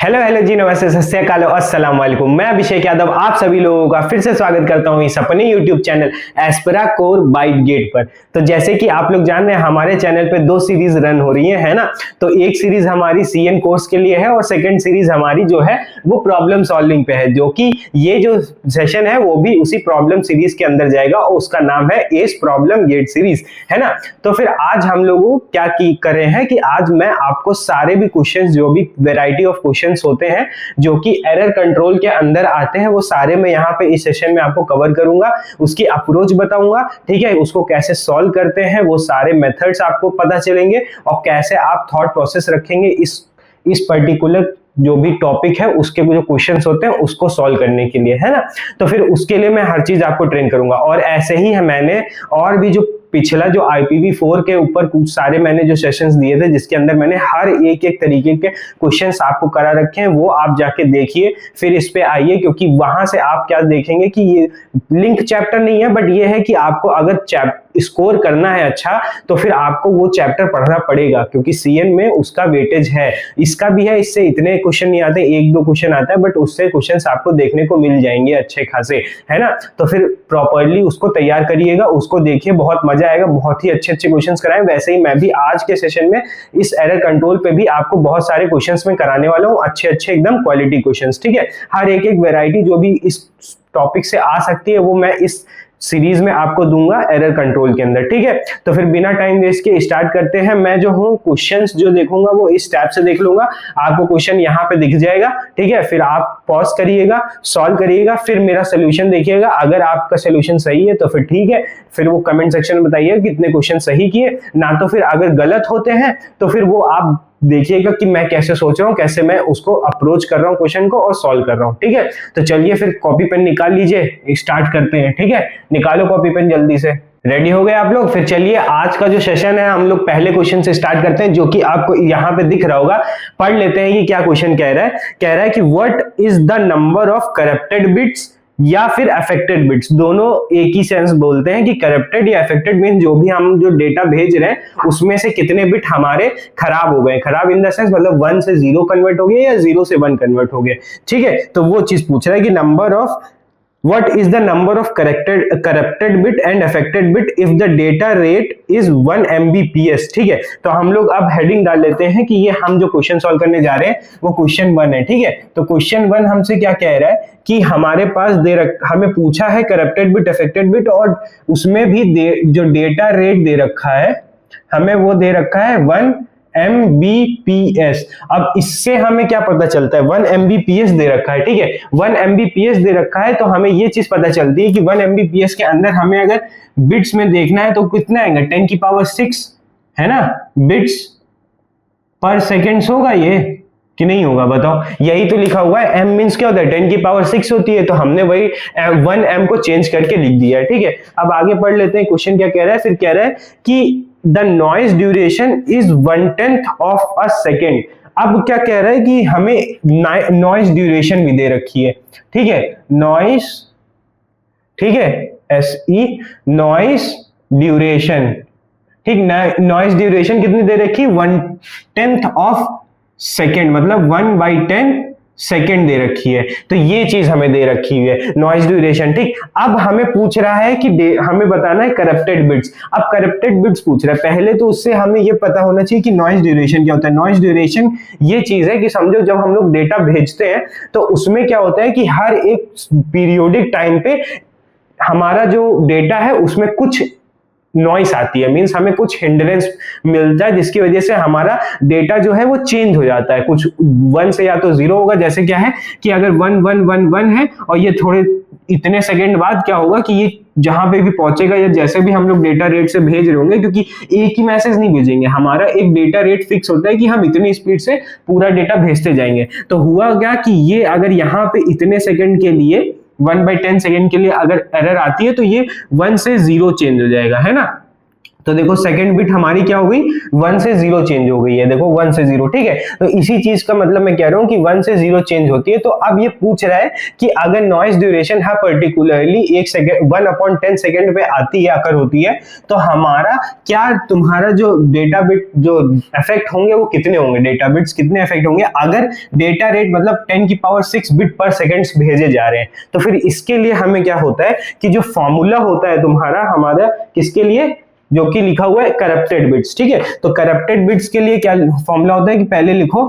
Hello hello जी, नमस्ते, सत श्री अकाल, अस्सलाम वालेकुम। मैं अभिषेक यादव आप सभी लोगों का फिर से स्वागत करता हूं इस अपने YouTube channel Aspera core byte gate पर। तो जैसे कि आप लोग जान रहे हैं, हमारे चैनल पे दो सीरीज रन हो रही है ना। तो एक सीरीज हमारी सीएन कोर्स के लिए है और सेकंड सीरीज हमारी जो है वो प्रॉब्लम सॉल्विंग पे है, जो कि ये जो सेशन है वो भी उसी प्रॉब्लम सीरीज के अंदर जाएगा और उसका नाम है एस प्रॉब्लम गेट सीरीज, है ना। तो फिर आज हम लोग क्या कर रहे हैं कि आज मैं आपको सारे भी क्वेश्चंस, जो भी वैरायटी ऑफ क्वेश्चंस होते हैं जो कि एरर कंट्रोल के अंदर आते हैं, वो सारे मैं यहाँ पे इस सेशन में आपको कवर करूंगा। उसकी अप्रोच बताऊंगा, ठीक है, उसको कैसे सॉल्व करते हैं, वो सारे मेथड्स आपको पता चलेंगे और कैसे आप थॉट प्रोसेस रखेंगे इस पर्टिकुलर जो भी टॉपिक है उसके जो क्वेश्चंस होते हैं उसको सॉल्व करने के लिए, है ना। तो फिर उसके लिए मैं हर चीज आपको ट्रेन करूंगा। और ऐसे ही है, मैंने और भी जो पिछला जो IPv4 के ऊपर कुछ सारे मैंने जो सेशंस दिए थे, जिसके अंदर मैंने हर एक एक तरीके के क्वेश्चंस आपको करा रखे हैं, वो आप जाके देखिए, फिर इस पे आइए, क्योंकि वहां से आप क्या देखेंगे कि ये लिंक चैप्टर नहीं है, बट ये है कि आपको अगर स्कोर करना है अच्छा, तो फिर आपको वो चैप्टर पढ़ना पड़ेगा, क्योंकि सीएन में उसका वेटेज है। इसका भी है, इससे इतने क्वेश्चन नहीं आते, एक दो क्वेश्चन आता है, बट उससे क्वेश्चंस आपको देखने को मिल जाएंगे अच्छे खासे, है ना। तो फिर प्रॉपर्ली उसको तैयार करिएगा, उसको देखिए, बहुत मजा आएगा, बहुत ही अच्छे अच्छे क्वेश्चंस कराएं। वैसे ही मैं भी आज के सेशन में इस एरर कंट्रोल पे भी आपको बहुत सारे क्वेश्चंस में कराने वाला हूं, अच्छे अच्छे एकदम क्वालिटी क्वेश्चंस, ठीक है। हर एक एक वैरायटी जो भी इस टॉपिक से आ सकती है वो मैं इस सीरीज में आपको दूंगा एरर कंट्रोल के अंदर, ठीक है। तो फिर बिना टाइम वेस्ट के स्टार्ट करते हैं। मैं जो हूँ क्वेश्चंस जो देखूंगा वो इस टैब से देख लूंगा, आपको क्वेश्चन यहाँ पे दिख जाएगा, ठीक है। फिर आप पॉज करिएगा, सॉल्व करिएगा, फिर मेरा सोल्यूशन देखिएगा। अगर आपका सोल्यूशन सही है तो फिर ठीक है, फिर वो कमेंट सेक्शन में बताइए कितने क्वेश्चन सही किए, ना तो फिर अगर गलत होते हैं तो फिर वो आप देखिएगा कि मैं कैसे सोच रहा हूँ, कैसे मैं उसको अप्रोच कर रहा हूँ क्वेश्चन को और सॉल्व कर रहा हूँ, ठीक है। तो चलिए फिर कॉपी पेन निकाल लीजिए, स्टार्ट करते हैं, ठीक है। निकालो कॉपी पेन जल्दी से। रेडी हो गए आप लोग? फिर चलिए आज का जो सेशन है हम लोग पहले क्वेश्चन से स्टार्ट करते हैं, जो कि आपको यहाँ पे दिख रहा होगा। पढ़ लेते हैं कि क्या क्वेश्चन कह रहा है। कह रहा है कि what is the number of corrupted bits या फिर अफेक्टेड बिट्स, दोनों एक ही सेंस बोलते हैं कि करप्टेड या अफेक्टेड मीन जो भी हम जो डेटा भेज रहे हैं उसमें से कितने बिट हमारे खराब हो गए। खराब इन द सेंस मतलब 1 से 0 कन्वर्ट हो गया या 0 से 1 कन्वर्ट हो गया, ठीक है। तो वो चीज पूछ रहा है कि number of What is the number of corrupted bit and affected bit if the data rate is 1 Mbps, ठीक है। तो हम लोग अब हेडिंग डाल लेते हैं कि ये हम जो क्वेश्चन सॉल्व करने जा रहे हैं वो क्वेश्चन 1 है, ठीक है। तो क्वेश्चन 1 हमसे क्या कह रहा है कि हमारे पास हमें पूछा है करप्टेड बिट, अफेक्टेड बिट, और उसमें भी जो डेटा रेट दे रखा है हमें वो दे रखा है 1 Mbps। अब इससे हमें क्या पता चलता है, 1 Mbps दे रखा है, ठीक है। 1 Mbps दे रखा है तो हमें ये चीज पता चलती है कि 1 Mbps के अंदर हमें अगर बिट्स में देखना है तो कितना आएगा, 10 की पावर 6, है ना, बिट्स पर सेकेंड होगा ये कि नहीं होगा, बताओ। यही तो लिखा हुआ है, m मींस क्या होता है, 10 की पावर 6 होती है, तो हमने वही 1m को चेंज करके लिख दिया है, ठीक है। अब आगे पढ़ लेते हैं क्वेश्चन क्या कह रहा है। फिर कह रहा है कि the noise duration is 1/10 of a second. अब क्या कह रहा है कि हमें नॉइज ड्यूरेशन भी दे रखी है, ठीक है, नॉइज, ठीक है, SE नॉइज ड्यूरेशन, ठीक। नॉइज ड्यूरेशन कितनी दे रखी, 1/10 ऑफ सेकेंड, मतलब 1/10 सेकेंड दे रखी है। तो ये चीज हमें दे रखी हुई है नॉइज ड्यूरेशन, ठीक। अब हमें पूछ रहा है कि हमें बताना है करप्टेड बिट्स। अब करप्टेड बिट्स पूछ रहा है, पहले तो उससे हमें ये पता होना चाहिए कि नॉइज ड्यूरेशन क्या होता है। नॉइज ड्यूरेशन ये चीज है कि समझो जब हम लोग डेटा भेजते हैं तो उसमें क्या होता है कि हर एक पीरियोडिक टाइम पे हमारा जो डेटा है उसमें कुछ नॉइस आती है, मींस हमें कुछ हिंड्रेंस मिलता है, जिसकी वजह से हमारा डेटा जो है वो चेंज हो जाता है। कुछ 1 से या तो 0 होगा, जैसे क्या है कि अगर 1 1 1 1 है और ये थोड़े इतने सेकंड बाद क्या होगा कि ये जहां पे भी पहुंचेगा या जैसे भी हम लोग डेटा रेट से भेज रहे होंगे, क्योंकि एक ही मैसेज नहीं भेजेंगे, हमारा एक डेटा रेट फिक्स होता है कि हम इतनी स्पीड से पूरा डेटा भेजते जाएंगे। तो हुआ क्या कि ये अगर यहाँ पे इतने सेकंड के लिए 1/10 सेकंड के लिए अगर एरर आती है तो ये 1 से 0 चेंज हो जाएगा, है ना। तो देखो सेकंड बिट हमारी क्या हो गई, 1 से 0 चेंज हो गई है, देखो 1 से 0, ठीक है। तो इसी चीज का मतलब मैं कह रहा हूं कि 1 से 0 चेंज होती है। तो अब ये पूछ रहा है कि अगर नॉइज ड्यूरेशन है पर्टिकुलरली 1 सेकंड 1/10 सेकंड पे आती है, अगर होती है, तो हमारा क्या, तुम्हारा जो डेटा बिट जो अफेक्ट होंगे वो कितने होंगे, डेटा बिट्स कितने अफेक्ट होंगे अगर डेटा रेट मतलब 10⁶ बिट पर सेकंड भेजे जा रहे हैं। तो फिर इसके लिए हमें क्या होता है कि जो फॉर्मूला होता है तुम्हारा हमारा किसके लिए, जो कि लिखा हुआ है करप्टेड बिट्स, ठीक है। तो करप्टेड बिट्स के लिए क्या फॉर्मूला होता है कि पहले लिखो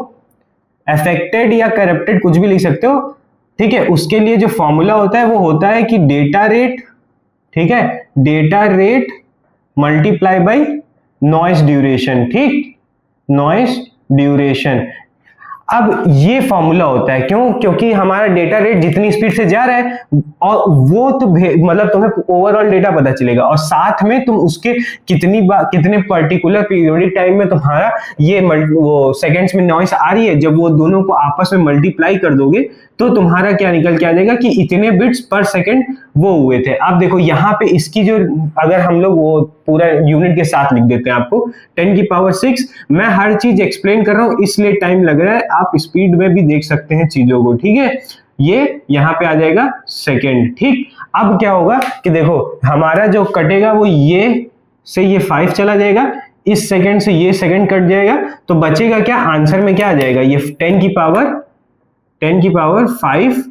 अफेक्टेड या करप्टेड कुछ भी लिख सकते हो, ठीक है। उसके लिए जो फॉर्मूला होता है वो होता है कि डेटा रेट, ठीक है, data rate multiply by noise duration, ठीक, नॉइज ड्यूरेशन। अब ये फॉर्मूला होता है, क्यों, क्योंकि हमारा डेटा रेट जितनी स्पीड से जा रहा है और वो तो मतलब तुम्हें ओवरऑल डेटा पता चलेगा, और साथ में तुम उसके कितने पर्टिकुलर पीरियोडिक टाइम में तुम्हारा ये वो सेकंड्स में नॉइस आ रही है, जब वो दोनों को आपस में मल्टीप्लाई कर दोगे तो तुम्हारा क्या निकल के आ जाएगा कि इतने बिट्स पर सेकंड वो हुए थे। अब देखो यहाँ पे इसकी जो, अगर हम लोग वो पूरा यूनिट के साथ लिख देते हैं आपको 10⁶, मैं हर चीज एक्सप्लेन कर रहा हूं इसलिए टाइम लग रहा है, आप स्पीड में भी देख सकते हैं चीजों को, ठीक है। ये यहाँ पे आ जाएगा सेकंड, ठीक। अब क्या होगा कि देखो हमारा जो कटेगा वो ये से ये 5 चला जाएगा, इस सेकंड से ये सेकंड कट जाएगा, तो बचेगा क्या, आंसर में क्या आ जाएगा, ये 10⁵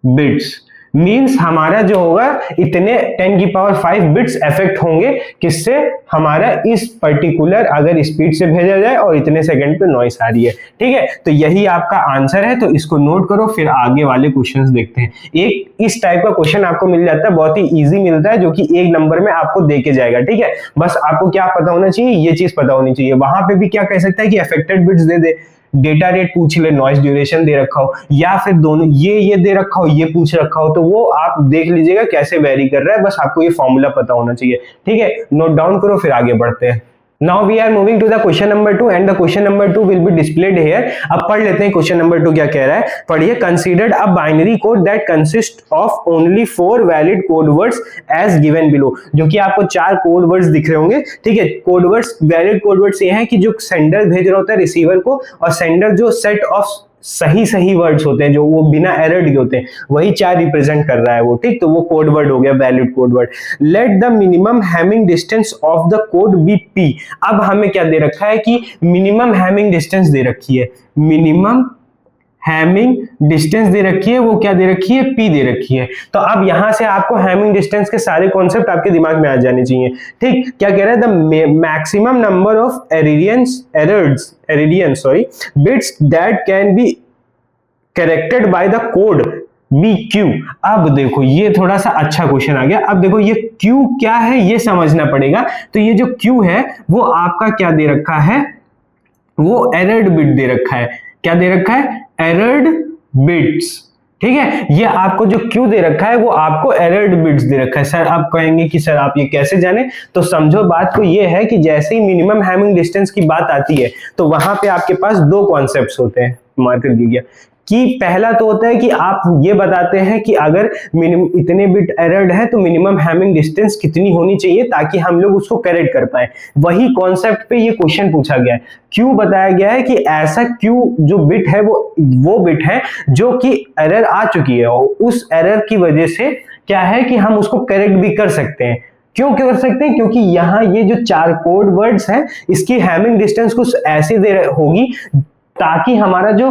बिट्स। मींस हमारा जो होगा इतने 10⁵ बिट्स इफेक्ट होंगे, किससे, हमारा इस पर्टिकुलर अगर स्पीड से भेजा जाए और इतने सेकंड पे नॉइस आ रही है, ठीक है। तो यही आपका आंसर है, तो इसको नोट करो, फिर आगे वाले क्वेश्चंस देखते हैं। एक इस टाइप का क्वेश्चन आपको मिल जाता है, बहुत ही इजी मिलता है, जो कि 1 नंबर में आपको दे के जाएगा, ठीक है। बस आपको क्या पता होना चाहिए, ये चीज पता होनी चाहिए। वहां पे भी क्या कह सकता है कि अफेक्टेड बिट्स दे दे, डेटा रेट पूछ ले, नॉइज ड्यूरेशन दे रखा हो, या फिर दोनों ये दे रखा हो, ये पूछ रखा हो, तो वो आप देख लीजिएगा कैसे वेरी कर रहा है, बस आपको ये फॉर्मूला पता होना चाहिए, ठीक है। नोट डाउन करो, फिर आगे बढ़ते हैं। Now we are moving to the question number 2 and the question number 2 will be displayed here. अब पढ़ लेते हैं क्वेश्चन नंबर 2 क्या कह रहा है, पढ़िए। Considered a binary code that consists of only 4 valid code words as given below, जो कि आपको 4 कोड वर्ड्स दिख रहे होंगे, ठीक है। Code words, valid code words ये हैं कि जो सेंडर भेज रहा होता है रिसीवर को, और सेंडर जो सेट ऑफ सही वर्ड्स होते हैं जो वो बिना एरर के होते हैं, वही 4 रिप्रेजेंट कर रहा है वो, ठीक। तो वो कोड वर्ड हो गया, valid code word. Let the minimum Hamming distance of the code be P. अब हमें क्या दे रखा है कि मिनिमम हैमिंग डिस्टेंस दे रखी है, मिनिमम हैमिंग डिस्टेंस दे रखी है, वो क्या दे रखी है, पी दे रखी है। तो अब यहां से आपको हैमिंग डिस्टेंस के सारे कॉन्सेप्ट आपके दिमाग में आ जाने चाहिए, ठीक। क्या कह रहा है, the maximum number of erroneous bits that can be corrected by the code b q. अब देखो ये थोड़ा सा अच्छा क्वेश्चन आ गया। अब देखो ये क्यू क्या है ये समझना पड़ेगा। तो ये जो क्यू है वो आपका क्या दे रखा है, वो एरर्ड बिट दे रखा है। क्या दे रखा है, एरर्ड बिट्स, ठीक है। ये आपको जो क्यू दे रखा है वो आपको एरर्ड बिट्स दे रखा है। सर आप कहेंगे कि सर आप ये कैसे जाने, तो समझो बात को ये है कि जैसे ही मिनिमम हैमिंग डिस्टेंस की बात आती है तो वहां पे आपके पास 2 कॉन्सेप्ट्स होते हैं, मार्कर कीजिए। कि पहला तो होता है कि आप ये बताते हैं कि अगर मिनिमम इतने बिट एरर्ड है तो मिनिमम हैमिंग डिस्टेंस कितनी होनी चाहिए ताकि हम लोग उसको करेक्ट कर पाए। वही कॉन्सेप्ट पे ये क्वेश्चन पूछा गया है। क्यू बताया गया है कि ऐसा क्यू जो बिट है वो बिट है जो कि एरर आ चुकी है, और उस एरर की वजह से क्या है कि हम उसको करेक्ट भी कर सकते हैं। क्यों कर सकते हैं, क्योंकि यहाँ ये जो 4 कोड वर्ड्स हैं इसकी हैमिंग डिस्टेंस कुछ ऐसी दे होगी ताकि हमारा जो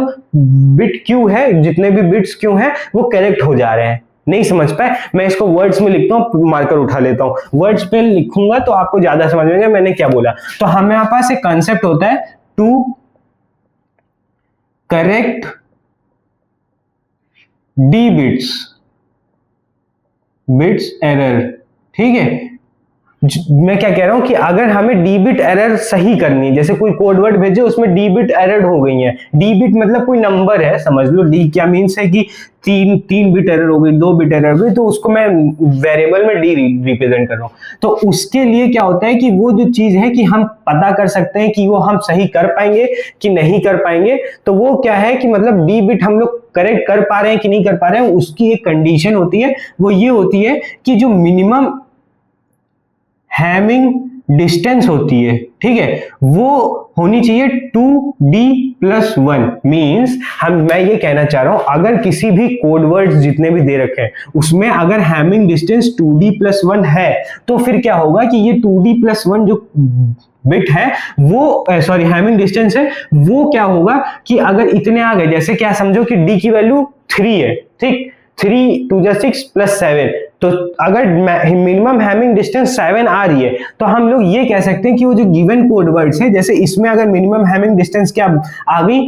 बिट क्यू है, जितने भी बिट्स क्यू हैं वो करेक्ट हो जा रहे हैं। नहीं समझ पाए, मैं इसको वर्ड्स में लिखता हूं, मार्कर उठा लेता हूं, वर्ड्स पे लिखूंगा तो आपको ज्यादा समझ में आएगा मैंने क्या बोला। तो हमारे पास एक कंसेप्ट होता है to correct D bits error, ठीक है। मैं क्या कह रहा हूं कि अगर हमें डी बिट एरर सही करनी है, जैसे कोई कोड वर्ड भेजे उसमें डी बिट एरर हो गई है, डी बिट मतलब कोई नंबर है, समझ लो डी क्या मीन्स है कि 3 बिट एरर हो गई, 2 बिट एरर हो गई, तो उसको मैं वेरिएबल में डी रिप्रेजेंट कर रहा हूं। तो उसके लिए क्या होता है कि वो जो चीज है कि हम पता कर सकते हैं कि वो हम सही कर पाएंगे कि नहीं कर पाएंगे। तो वो क्या है कि मतलब डी बिट हम लोग करेक्ट कर पा रहे हैं कि नहीं कर पा रहे हैं, उसकी एक कंडीशन होती है, वो ये होती है कि जो मिनिमम हैमिंग डिस्टेंस होती है, ठीक है, वो होनी चाहिए 2D+1। मींस मैं ये कहना चाह रहा हूं, अगर किसी भी कोड वर्ड्स जितने भी दे रखे हैं उसमें अगर हैमिंग डिस्टेंस 2D+1 है तो फिर क्या होगा कि ये 2D+1 जो बिट है वो सॉरी हैमिंग डिस्टेंस है वो क्या होगा कि अगर इतने आ गए, जैसे क्या समझो कि d की वैल्यू 3 है, ठीक, 3 2 6 + 7, तो अगर मिनिमम हैमिंग डिस्टेंस 7 आ रही है तो हम लोग ये कह सकते हैं कि वो जो गिवन कोड वर्ड्स है, जैसे इसमें अगर मिनिमम हैमिंग डिस्टेंस क्या आ गई,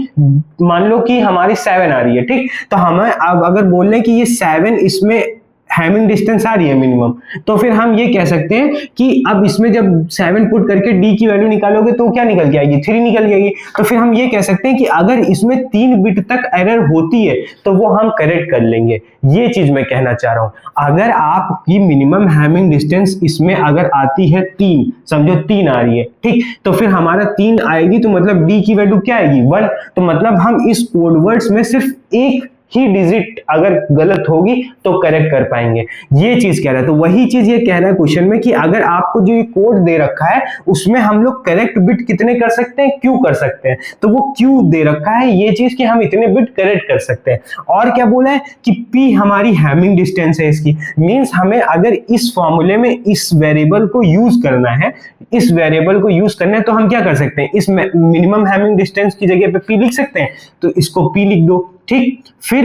मान लो कि हमारी 7 आ रही है, ठीक, तो हमें अब अगर बोल रहे हैं कि ये 7 इसमें हैमिंग डिस्टेंस आ रही है मिनिमम, तो फिर हम ये कह सकते हैं कि अब इसमें जब 7 पुट करके d की वैल्यू निकालोगे तो क्या निकल के आएगी, 3 निकल जाएगी। तो फिर हम ये कह सकते हैं कि अगर इसमें 3 बिट तक एरर होती है तो वो हम करेक्ट कर लेंगे। ये चीज मैं कहना चाह रहा हूं, अगर आपकी मिनिमम हैमिंग डिस्टेंस इसमें अगर आती है 3, समझो 3 आ रही है, ठीक, तो फिर हमारा 3 आएगी तो मतलब d की वैल्यू क्या आएगी, 1, तो मतलब हम इस कोड वर्ड्स में सिर्फ एक ही डिजिट अगर गलत होगी तो करेक्ट कर पाएंगे। ये चीज कह रहा है, तो वही चीज ये कह रहा है क्वेश्चन में कि अगर आपको जो ये कोड दे रखा है उसमें हम लोग करेक्ट बिट कितने कर सकते हैं, क्यू कर सकते हैं, तो वो क्यू दे रखा है ये चीज कि हम इतने बिट करेक्ट कर सकते हैं। और क्या बोला है कि पी हमारी हैमिंग डिस्टेंस है इसकी, मींस हमें अगर इस फॉर्मूले में इस वेरिएबल को यूज करना है, इस वेरिएबल को यूज करना है तो हम क्या कर सकते हैं, इस मिनिमम हैमिंग डिस्टेंस की जगह पे पी लिख सकते हैं, तो इसको पी लिख दो, ठीक, फिर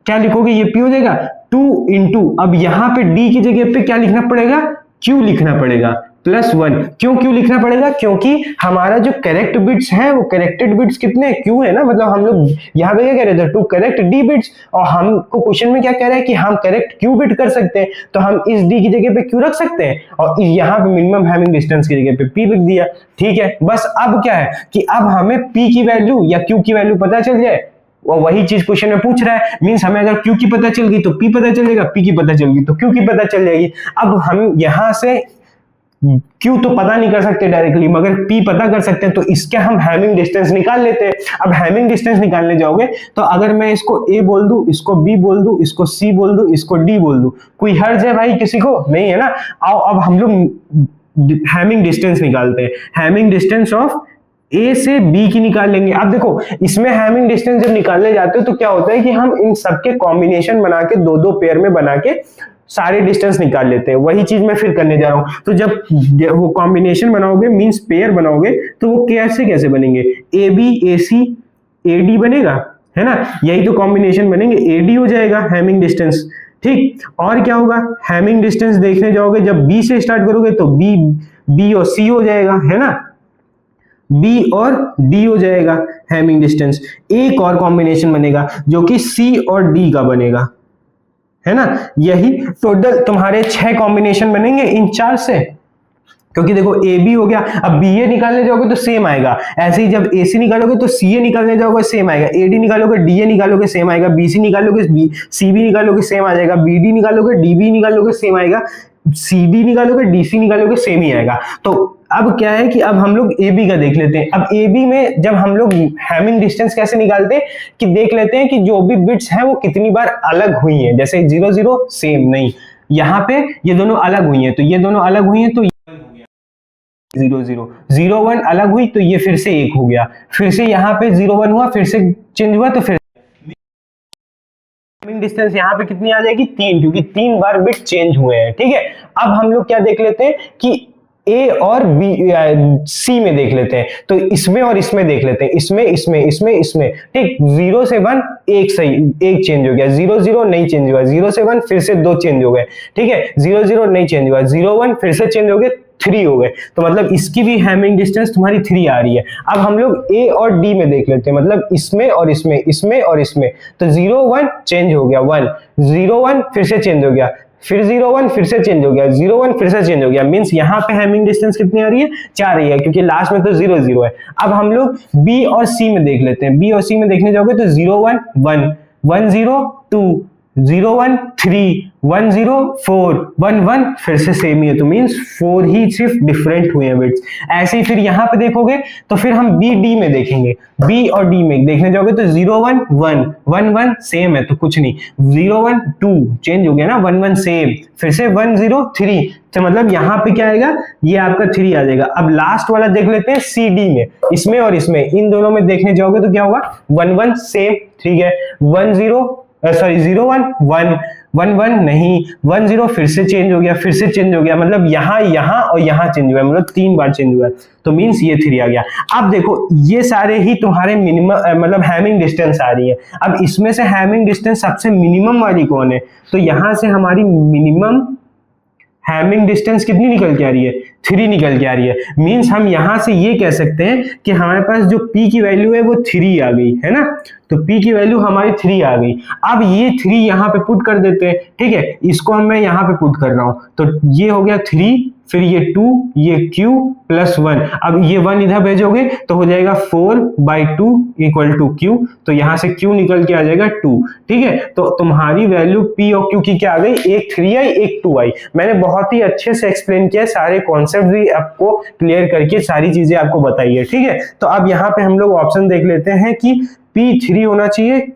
क्या लिखोगे, ये पी हो जाएगा 2 इंटू, अब यहां पे डी की जगह पे क्या लिखना पड़ेगा, क्यू लिखना पड़ेगा, +1। क्यों लिखना पड़ेगा, क्योंकि हमारा जो करेक्ट बिट्स है वो करेक्टेड बिट्स कितने क्यू है ना, मतलब हम लोग यहाँ पे क्या कह रहे थे, टू करेक्ट डी बिट्स, और हमको क्वेश्चन में क्या कह रहा है कि हम करेक्ट क्यू बिट कर सकते हैं, तो हम इस डी की जगह पे क्यू रख सकते हैं और यहाँ पे मिनिमम हैमिंग डिस्टेंस की जगह पे पी लिख दिया, ठीक है। बस अब क्या है कि अब हमें पी की वैल्यू या क्यू की वैल्यू पता चल जाए, और वही चीज क्वेश्चन में पूछ रहा है, मींस हमें अगर क्यू की पता चल गई तो पी पता चल जाएगा, पी की पता चल गई तो क्यू की पता चल जाएगी। अब हम यहां से क्यू तो पता नहीं कर सकते डायरेक्टली, मगर पी पता कर सकते हैं, तो इसके हम हैमिंग डिस्टेंस निकाल लेते हैं। अब हैमिंग डिस्टेंस निकालने जाओगे तो अगर मैं इसको ए बोल दूं, इसको बी बोल दूं, इसको सी बोल दूं, इसको डी बोल दूं, कोई हर्ज है भाई किसी को, नहीं है ना। आओ अब हम लोग हैमिंग डिस्टेंस निकालते हैं, हैमिंग डिस्टेंस ऑफ ए से बी की निकाल लेंगे। अब देखो इसमें हैमिंग डिस्टेंस जब निकालने जाते हो तो क्या होता है कि हम इन सबके कॉम्बिनेशन बना के दो दो पेयर में बना के सारे डिस्टेंस निकाल लेते हैं, वही चीज मैं फिर करने जा रहा हूं। तो जब वो कॉम्बिनेशन बनाओगे मींस पेयर बनाओगे तो वो कैसे बनेंगे, A B A C A D बनेगा, है ना, यही तो कॉम्बिनेशन बनेंगे, ए डी हो जाएगा हैमिंग डिस्टेंस, ठीक। और क्या होगा, हैमिंग डिस्टेंस देखने जाओगे जब बी से स्टार्ट करोगे तो बी और सी हो जाएगा, है ना, बी और डी हो जाएगा हैमिंग डिस्टेंस। एक और कॉम्बिनेशन बनेगा जो कि सी और डी का बनेगा, है ना, यही टोटल तुम्हारे 6 कॉम्बिनेशन बनेंगे इन 4 से, क्योंकि देखो ए बी हो गया, अब बी ए निकालने जाओगे तो सेम आएगा, ऐसे ही जब ए सी निकालोगे तो सी ए निकालने जाओगे सेम आएगा, ए डी निकालोगे डी ए निकालोगे सेम आएगा, बी सी निकालोगे सी बी निकालोगे सेम आ जाएगा, बी डी निकालोगे डी बी निकालोगे सेम आएगा, सी डी निकालोगे डी सी निकालोगे सेम ही आएगा। तो अब क्या है कि अब हम लोग ए बी का देख लेते हैं। अब ए बी में जब हम लोग हैमिंग डिस्टेंस कैसे निकालते हैं कि देख लेते हैं कि जो भी बिट्स हैं वो कितनी बार अलग हुई हैं, जैसे 0 0 सेम नहीं, यहाँ पे ये दोनों अलग हुई हैं तो ये दोनों अलग हुई हैं तो 0 0 0 1 अलग हुई तो ये फिर से 1 हो गया, फिर से यहाँ पे 0 1 हुआ, फिर से चेंज हुआ, तो फिर हैमिंग डिस्टेंस यहाँ पे कितनी आ जाएगी, 3, क्योंकि 3 बार बिट चेंज हुए हैं, ठीक है। अब हम लोग क्या देख लेते हैं कि ए और बी सी में देख लेते हैं, तो इसमें और इसमें देख लेते हैं, इसमें, ठीक, 0 से 1 एक सही, एक चेंज हो गया, 0 0 नहीं चेंज हुआ, 0 से 1 फिर से 2 चेंज हो गए, ठीक है, 0 0 नहीं चेंज हुआ, 0 1 फिर से चेंज हो गए, 3 हो गए, तो मतलब इसकी भी हैमिंग डिस्टेंस तुम्हारी 3 आ रही है। अब हम लोग ए और डी में देख लेते हैं, मतलब इसमें और इसमें, तो 0 1 चेंज हो गया, 1 0 1 फिर से चेंज हो गया, फिर 0 1 फिर से चेंज हो गया, 0 1 फिर से चेंज हो गया, मींस यहाँ पे हैमिंग डिस्टेंस कितनी आ रही है, 4 रही है, क्योंकि लास्ट में तो 0 0 है। अब हम लोग बी और सी में देख लेते हैं, बी और सी में देखने जाओगे तो 0 1 1 1 0 2 0 1 3 1 0 4 1 1 फिर से सेम ही है, तो मींस 4 ही सिर्फ डिफरेंट हुए हैं बिट्स। ऐसे ही फिर यहाँ पे देखोगे तो फिर हम बी डी में देखेंगे, बी और डी में देखने जाओगे तो 0 1 1 1 1 सेम है तो कुछ नहीं, 0 1 2 चेंज हो गया ना, 1 1 सेम, फिर से 1 0 3, तो मतलब यहाँ पे क्या आएगा, ये आपका 3 आ जाएगा। अब लास्ट वाला देख लेते हैं सी डी में, इसमें और इसमें, इन दोनों में देखने जाओगे तो क्या होगा, 1 1 सेम, ठीक है, 1 0 0 1 1 1 1 नहीं, 1 0 फिर से चेंज हो गया, फिर से चेंज हो गया, मतलब यहाँ और यहाँ चेंज हुआ, मतलब 3 बार चेंज हुआ, तो मींस ये 3 आ गया। अब देखो ये सारे ही तुम्हारे मिनिमम मतलब हैमिंग डिस्टेंस आ रही है। अब इसमें से हैमिंग डिस्टेंस सबसे मिनिमम वाली कौन है, तो यहां से हमारी मिनिमम हैमिंग डिस्टेंस कितनी निकल के आ रही है, 3 निकल के आ रही है। मींस हम यहां से ये कह सकते हैं कि हमारे पास जो p की वैल्यू है वो 3 आ गई है ना, तो p की वैल्यू हमारी 3 आ गई। अब ये 3 यहाँ पे पुट कर देते हैं, ठीक है, इसको मैं यहाँ पे पुट कर रहा हूं, तो ये हो गया 3, फिर ये 2, ये q प्लस 1, अब ये 1 इधर भेजोगे तो हो जाएगा 4/2 इक्वल टू q, तो यहां से q निकल के आ जाएगा 2, ठीक है। तो तुम्हारी वैल्यू p और q की क्या आ गई, एक 3 आई एक 2 आई। मैंने बहुत ही अच्छे से एक्सप्लेन किया, सारे कॉन्सेप्ट भी आपको क्लियर करके सारी चीजें आपको बताई है, ठीक है। तो अब यहाँ पे हम लोग ऑप्शन देख लेते हैं कि p3 होना चाहिए,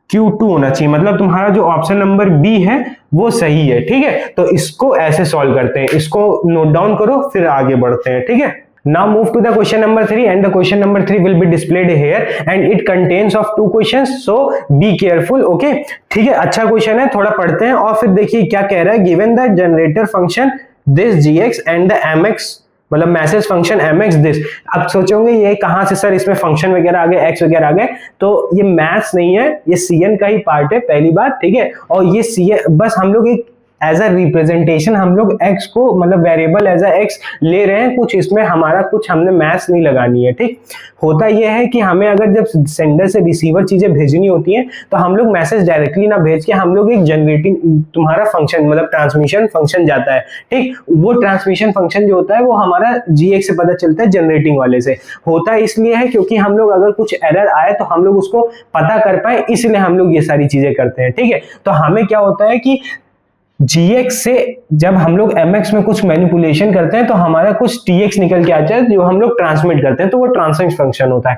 Q2 होना चाहिए, मतलब तुम्हारा जो ऑप्शन नंबर बी है वो सही है, ठीक है। तो इसको ऐसे सॉल्व करते हैं, इसको नोट डाउन करो फिर आगे बढ़ते हैं, ठीक है। Now move to the question number 3 and the question number 3 will be displayed here and it contains of 2 questions, so be careful, okay, ठीक है। अच्छा क्वेश्चन है, थोड़ा पढ़ते हैं और फिर देखिए क्या कह रहा है। Given the generator function this gx and the mx, मतलब मैसेज फंक्शन mx दिस। अब सोचोगे ये कहां से सर इसमें फंक्शन वगैरह आ गए, x वगैरह आ गए, तो ये मैथ्स नहीं है, ये cn का ही पार्ट है पहली बात, ठीक है। और ये cn बस हम लोग एक एज अ रिप्रेजेंटेशन हम लोग x को मतलब वेरिएबल एज अ x ले रहे हैं, कुछ इसमें हमारा कुछ हमने मैथ्स नहीं लगानी है, ठीक। होता यह है कि हमें अगर जब सेंडर से रिसीवर चीजें भेजनी होती हैं तो हम लोग मैसेज डायरेक्टली ना भेज के हम लोग एक जनरेटिंग तुम्हारा फंक्शन मतलब ट्रांसमिशन फंक्शन जाता है, ठीक। वो ट्रांसमिशन फंक्शन जो होता है वो हमारा gx से पता चलता है, जनरेटिंग वाले से होता है, इसलिए है क्योंकि हम लोग अगर कुछ एरर आए तो हम लोग उसको पता कर पाए, इसलिए हम लोग ये सारी चीजें करते हैं, ठीक है। तो हमें क्या होता है कि gx से जब हम लोग mx में कुछ मैनिपुलेशन करते हैं तो हमारा कुछ tx निकल के आता है जो हम लोग ट्रांसमिट करते हैं, तो वो ट्रांसमिट फंक्शन होता है।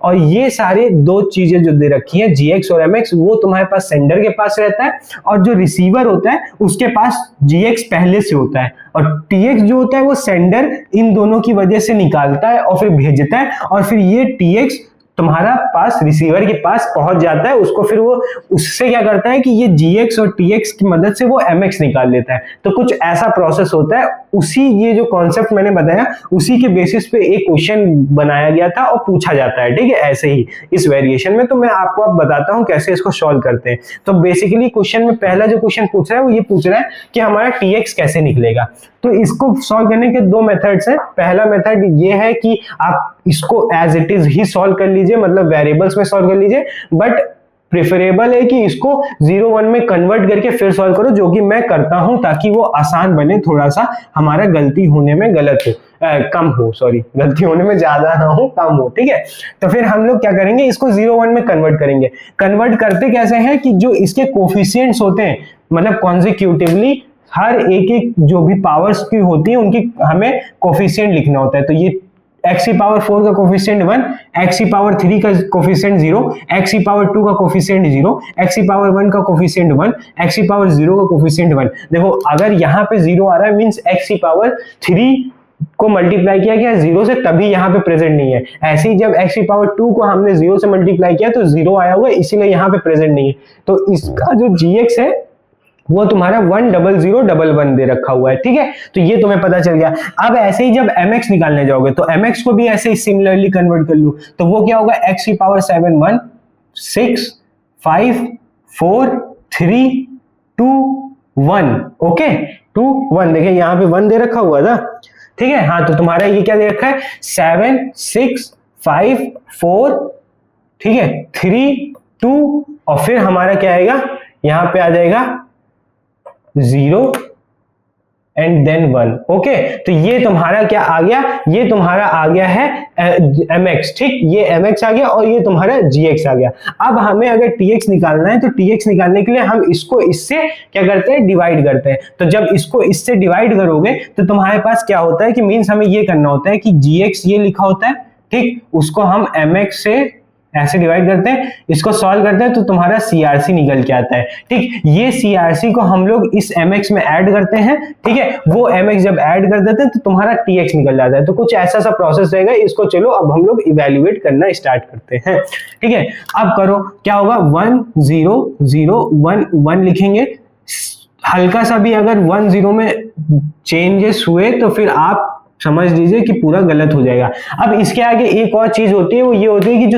और ये सारे दो चीजें जो दे रखी हैं gx और mx, वो तुम्हारे पास सेंडर के पास रहता है और जो रिसीवर होता है उसके पास gx पहले से होता है, और tx जो होता है वो सेंडर इन दोनों की वजह से निकालता है और फिर भेजता है, और फिर ये tx तुम्हारा पास रिसीवर के पास पहुंच जाता है, उसको फिर वो उससे क्या करता है कि ये gx और tx की मदद से वो mx निकाल लेता है। तो कुछ ऐसा प्रोसेस होता है, उसी ये जो कॉन्सेप्ट मैंने बताया उसी के बेसिस पे एक क्वेश्चन बनाया गया था और पूछा जाता है, ठीक है, ऐसे ही इस वेरिएशन में। तो मैं आपको अब बताता हूं कैसे इसको सॉल्व करते हैं। तो बेसिकली क्वेश्चन में पहला जो क्वेश्चन पूछ रहा है वो ये पूछ रहा है कि हमारा tx कैसे निकलेगा। तो इसको सॉल्व करने के दो मेथड्स हैं। पहला मेथड ये है कि आप इसको एज इट इज ही सॉल्व कर लीजिए, मतलब वेरिएबल्स में सॉल्व कर लीजिए, बट प्रेफरेबल है कि इसको 0 1 में कन्वर्ट करके फिर सॉल्व करो, जो कि मैं करता हूं ताकि वो आसान बने, थोड़ा सा हमारा गलती होने में कम हो, सॉरी गलती होने में ज्यादा ना हो, कम हो, ठीक है। तो फिर हम लोग क्या करेंगे, इसको 0 1 में कन्वर्ट करेंगे। कन्वर्ट करते कैसे हैं कि जो इसके कोफिशिएंट्स होते हैं, मतलब कॉन्जिक्यूटिवली हर एक जो भी पावर्स की होती है उनकी हमें कोफिशिएंट लिखना होता है। तो ये x की पावर 4 का कोफिशिएंट 1, x की पावर 3 का कोफिशिएंट 0, x की पावर 2 का कोफिशिएंट 0, x की पावर 1 का कोफिशिएंट 1, x की पावर 0 का कोफिशिएंट 1। देखो अगर यहाँ पे 0 आ रहा है मींस x की पावर 3 को मल्टीप्लाई किया गया 0 से, तभी यहाँ पे प्रेजेंट नहीं है। ऐसे ही जब x की पावर 2 को हमने 0 से मल्टीप्लाई किया तो 0 आया हुआ, इसीलिए यहाँ पे प्रेजेंट नहीं है। तो इसका जो gx है वो तुम्हारा 1 0 0 1 1 दे रखा हुआ है, ठीक है। तो ये तुम्हें पता चल गया। अब ऐसे ही जब mx निकालने जाओगे तो mx को भी ऐसे ही सिमिलरली कन्वर्ट कर लो, तो वो क्या होगा, x की पावर 7 1 6 5 4 3 2 1, ओके 2 1। देखिए यहाँ पे 1 दे रखा हुआ था, ठीक है। हाँ तो तुम्हारा ये क्या दे रखा है, 7 6 5 4, ठीक है 3 2, और फिर हमारा क्या आएगा, यहाँ पे आ जाएगा 0 एंड देन 1। ओके, तो ये तुम्हारा क्या आ गया, ये तुम्हारा आ गया है mx, ठीक, ये mx आ गया और ये तुम्हारा gx आ गया। अब हमें अगर tx निकालना है तो tx निकालने के लिए हम इसको इससे क्या करते हैं, डिवाइड करते हैं। तो जब इसको इससे डिवाइड करोगे तो तुम्हारे पास क्या होता है कि मीन्स हमें ये करना होता है कि gx ये लिखा होता है, ठीक, उसको हम mx से ऐसे डिवाइड करते हैं, इसको सॉल्व करते हैं तो तुम्हारा CRC निकल के आता है, ठीक। ये CRC को हम लोग इस mx में ऐड करते हैं, ठीक है, वो mx जब ऐड कर देते हैं तो तुम्हारा tx निकल जाता है। तो कुछ ऐसा सा प्रोसेस रहेगा, इसको चलो अब हम लोग इवेल्युएट करना स्टार्ट करते हैं, ठीक है। अब करो, क्या होगा, 1 0 0 1 1 लिखेंगे। हल्का सा भी अगर 1 0 में चेंजेस हुए तो फिर आप समझ लीजिए कि पूरा गलत हो जाएगा। अब इसके आगे एक और चीज होती है, वो ये होती है कि जो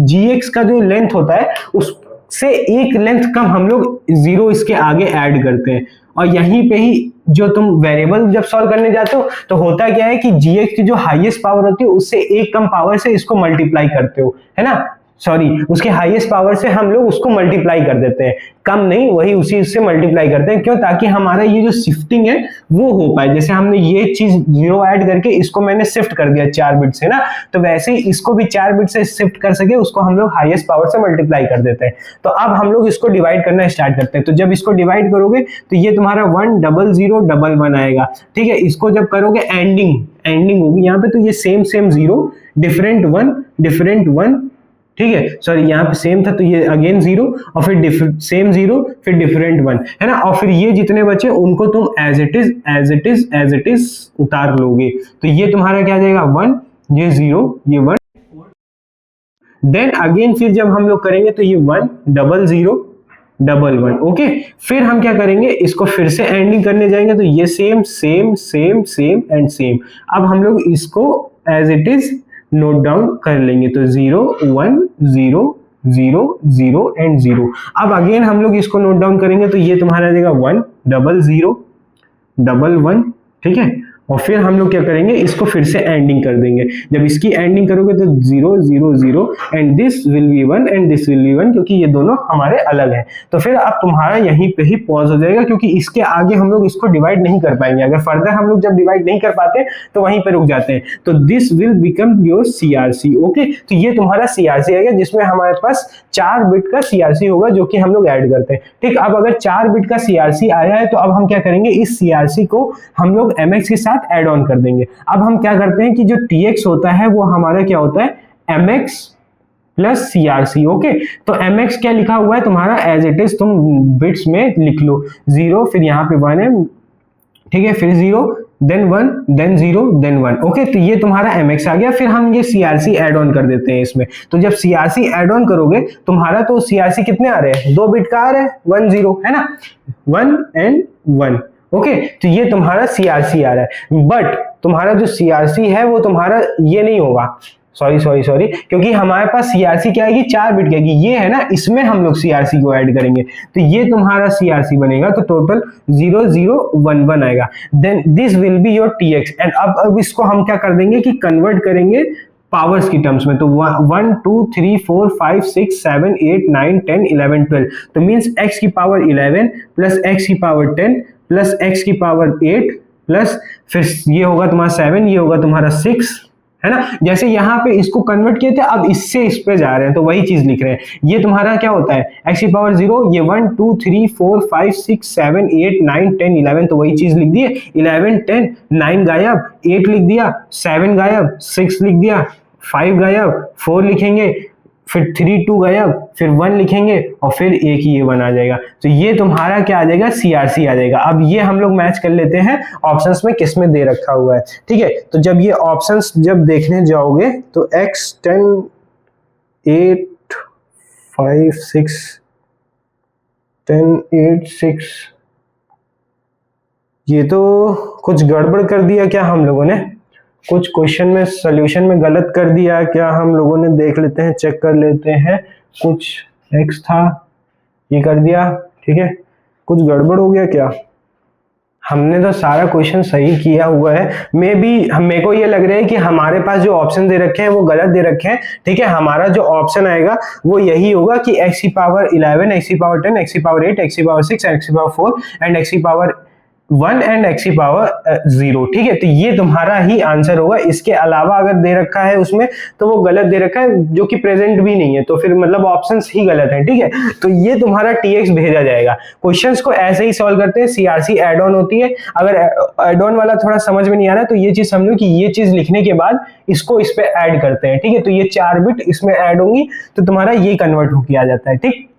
gx का जो लेंथ होता है उससे एक लेंथ कम हम लोग 0 इसके आगे ऐड करते हैं। और यहीं पे ही जो तुम वेरिएबल जब सॉल्व करने जाते हो तो होता क्या है कि gx की जो हाईएस्ट पावर होती है उससे एक कम पावर से इसको मल्टीप्लाई करते हो, है ना, सॉरी, उसके हाईएस्ट पावर से हम लोग उसको मल्टीप्लाई कर देते हैं, कम नहीं, वही उसी से मल्टीप्लाई करते हैं। क्यों, ताकि हमारा ये जो शिफ्टिंग है वो हो पाए। जैसे हमने ये चीज 0 ऐड करके इसको मैंने शिफ्ट कर दिया 4 बिट से ना, तो वैसे ही इसको भी 4 बिट से शिफ्ट कर सके उसको हम लोग हाईएस्ट पावर से मल्टीप्लाई कर देते हैं। तो अब हम लोग इसको डिवाइड करना स्टार्ट करते हैं। तो जब इसको डिवाइड करोगे तो ये तुम्हारा 1 0 0 1 1 आएगा, ठीक है। इसको जब करोगे एंडिंग होगी यहाँ पे, तो ये सेम 0 डिफरेंट 1, ठीक है, सॉरी यहाँ पे सेम था तो ये अगेन 0 और फिर सेम 0 फिर डिफरेंट 1, है ना। और फिर ये जितने बचे उनको तुम एज इट इज उतार लोगे। तो ये तुम्हारा क्या आ जाएगा, 1, ये 0, ये 1, देन अगेन फिर जब हम लोग करेंगे तो ये 1 0 0 1 1। ओके, फिर हम क्या करेंगे, इसको फिर से एंडिंग करने जाएंगे तो ये सेम एंड सेम। अब हम लोग इसको as it is note down कर लेंगे। तो 0 1 0 0 0 एंड 0। अब अगेन हम लोग इसको नोट डाउन करेंगे तो ये तुम्हारा आ जाएगा 1 0 0 1 1, ठीक है। और फिर हम लोग क्या करेंगे, इसको फिर से एंडिंग कर देंगे। जब इसकी एंडिंग करोगे तो 0 0 0 and this will B 1 and this will B 1, क्योंकि ये दोनों हमारे अलग हैं। तो फिर अब तुम्हारा यहीं पे ही पॉज हो जाएगा, क्योंकि इसके आगे हम लोग इसको डिवाइड नहीं कर पाएंगे। अगर फर्दर हम लोग जब डिवाइड नहीं कर पाते तो वहीं पे रुक जाते हैं। तो this will become your CRC। Okay, तो ये तुम्हारा CRC आएगा, जिसमें हमारे पास 4 बिट का CRC होगा जो कि हम लोग ऐड करते हैं, ठीक। अब अगर 4 बिट का CRC आया है तो अब हम क्या करेंगे, इस CRC को हम लोग mx के साथ ऐड ऑन कर देंगे। अब हम क्या करते हैं कि जो tx होता है वो हमारा क्या होता है, mx प्लस CRC। ओके, तो mx क्या लिखा हुआ है तुम्हारा, एज इट इज तुम बिट्स में लिख लो, 0 फिर यहाँ पे 1 है, ठीक है, फिर 0 देन 1 देन 0 देन 1। ओके, तो ये तुम्हारा mx आ गया। फिर हम ये CRC ऐड ऑन कर देते हैं इसमें। तो जब CRC ऐड ऑन करोगे तुम्हारा तो CRC कितने आ रहे हैं, 2 बिट का आ रहा है, 1 0, है ना, 1 एंड 1। ओके, तो ये तुम्हारा CRC आ रहा है। बट तुम्हारा जो CRC है वो तुम्हारा ये नहीं होगा, सॉरी, क्योंकि हमारे पास CRC क्या आएगी, 4 बिट की आएगी, ये है ना, इसमें हम लोग CRC को ऐड करेंगे तो ये तुम्हारा CRC बनेगा। तो टोटल 0 0 1 1 आएगा। Then this will be your TX। And अब इसको हम क्या कर देंगे कि कन्वर्ट करेंगे पावर्स की टर्म्स में। तो 1 2 3 4 5 6 7 8 9 10 11 12। तो मींस x की पावर 11 प्लस x की पावर 10 प्लस x की पावर 8 प्लस फिर ये होगा तुम्हारा 7, ये होगा तुम्हारा 6, है ना। जैसे यहाँ पे इसको कन्वर्ट किए थे, अब इससे इस पे जा रहे हैं तो वही चीज लिख रहे हैं। ये तुम्हारा क्या होता है, x की पावर 0, ये 1 2 3 4 5 6 7 8 9 10 11, तो वही चीज लिख दिए। 11 10 9 गायब, 8 लिख दिया, 7 गायब, 6 लिख दिया, 5 गायब, 4 लिखेंगे, फिर 3 2 गायब, फिर 1 लिखेंगे और फिर एक ही ये 1 आ जाएगा। तो ये तुम्हारा क्या आ जाएगा, CRC आ जाएगा। अब ये हम लोग मैच कर लेते हैं ऑप्शंस में किस में दे रखा हुआ है, ठीक है। तो जब ये ऑप्शंस जब देखने जाओगे तो x 10 8 5 6 10 8 6, ये तो कुछ गड़बड़ कर दिया क्या हम लोगों ने, कुछ क्वेश्चन में सॉल्यूशन में गलत कर दिया क्या हम लोगों ने, देख लेते हैं, चेक कर लेते हैं। कुछ x था, ये कर दिया, ठीक है, कुछ गड़बड़ हो गया क्या, हमने तो सारा क्वेश्चन सही किया हुआ है। मेरे को ये लग रहा है कि हमारे पास जो ऑप्शन दे रखे हैं वो गलत दे रखे हैं, ठीक है। हमारा जो ऑप्शन आएगा वो यही होगा कि x की पावर 11, x की पावर 10, x की पावर 8, x की पावर 6, x की पावर 4 एंड x की पावर 1 एंड x की पावर 0, ठीक है। तो ये तुम्हारा ही आंसर होगा। इसके अलावा अगर दे रखा है उसमें तो वो गलत दे रखा है, जो कि प्रेजेंट भी नहीं है, तो फिर मतलब ऑप्शंस ही गलत है, ठीक है। तो ये तुम्हारा TX भेजा जाएगा। क्वेश्चंस को ऐसे ही सॉल्व करते हैं। CRC एड ऑन होती है। अगर एड ऑन वाला थोड़ा समझ में नहीं आ रहा है तो ये चीज समझो कि ये चीज लिखने के बाद इसको इस पे ऐड करते हैं, ठीक है। तो ये 4 बिट इसमें ऐड होंगी तो तुम्हारा ये कन्वर्ट होके आ जाता है, ठीक।